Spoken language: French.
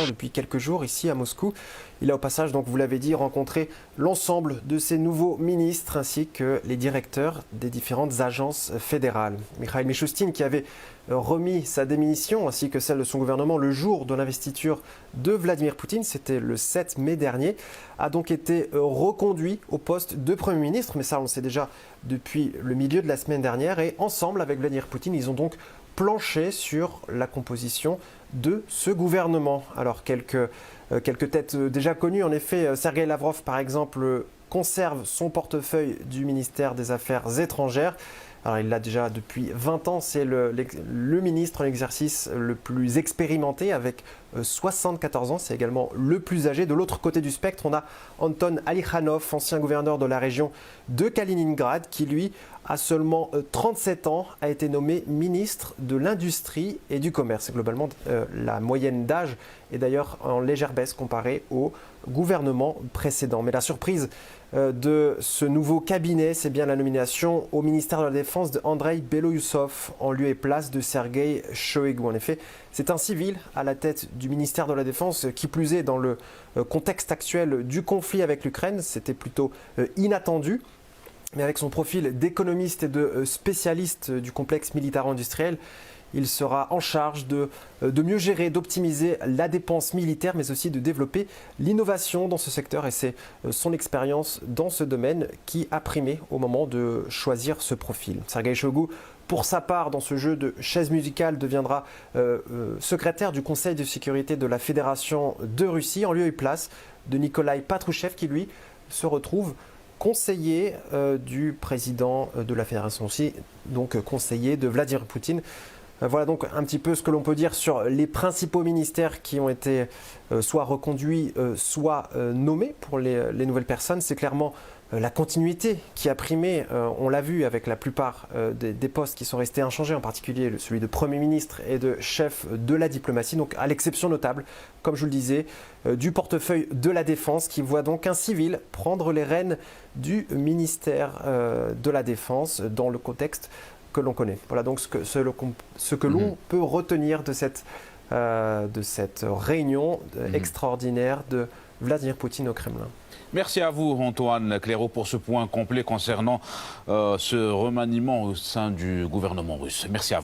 Depuis quelques jours ici à Moscou. Il a au passage, donc vous l'avez dit, rencontré l'ensemble de ses nouveaux ministres ainsi que les directeurs des différentes agences fédérales. Mikhail Mishustin, qui avait remis sa démission ainsi que celle de son gouvernement le jour de l'investiture de Vladimir Poutine, c'était le 7 mai dernier, a donc été reconduit au poste de Premier ministre, mais ça on le sait déjà depuis le milieu de la semaine dernière, et ensemble avec Vladimir Poutine, ils ont donc planché sur la composition de ce gouvernement. Alors quelques têtes déjà connues, en effet, Sergueï Lavrov par exemple conserve son portefeuille du ministère des Affaires étrangères. Alors il l'a déjà depuis 20 ans, c'est le ministre en exercice le plus expérimenté avec 74 ans, c'est également le plus âgé. De l'autre côté du spectre, on a Anton Alikhanov, ancien gouverneur de la région de Kaliningrad, qui lui a seulement 37 ans, a été nommé ministre de l'Industrie et du Commerce. Globalement, la moyenne d'âge est d'ailleurs en légère baisse comparée au gouvernement précédent. Mais la surprise de ce nouveau cabinet, c'est bien la nomination au ministère de la Défense de Andrei Belousov en lieu et place de Sergueï Shoigu. En effet, c'est un civil à la tête du ministère de la Défense, qui plus est dans le contexte actuel du conflit avec l'Ukraine. C'était plutôt inattendu. Mais avec son profil d'économiste et de spécialiste du complexe militaro-industriel, il sera en charge de mieux gérer, d'optimiser la dépense militaire, mais aussi de développer l'innovation dans ce secteur. Et c'est son expérience dans ce domaine qui a primé au moment de choisir ce profil. Sergueï Shoigu, pour sa part, dans ce jeu de chaises musicales, deviendra secrétaire du Conseil de sécurité de la Fédération de Russie, en lieu et place de Nikolai Patrushev, qui lui se retrouve conseiller du président de la Fédération aussi, donc conseiller de Vladimir Poutine. Voilà donc un petit peu ce que l'on peut dire sur les principaux ministères qui ont été soit reconduits, soit nommés pour les nouvelles personnes. C'est clairement la continuité qui a primé, on l'a vu avec la plupart des postes qui sont restés inchangés, en particulier celui de Premier ministre et de chef de la diplomatie, donc à l'exception notable, comme je vous le disais, du portefeuille de la Défense, qui voit donc un civil prendre les rênes du ministère de la Défense dans le contexte que l'on connaît. Voilà donc ce que l'on peut retenir de cette réunion extraordinaire de Vladimir Poutine au Kremlin. Merci à vous, Antoine Clairaut, pour ce point complet concernant ce remaniement au sein du gouvernement russe. Merci à vous.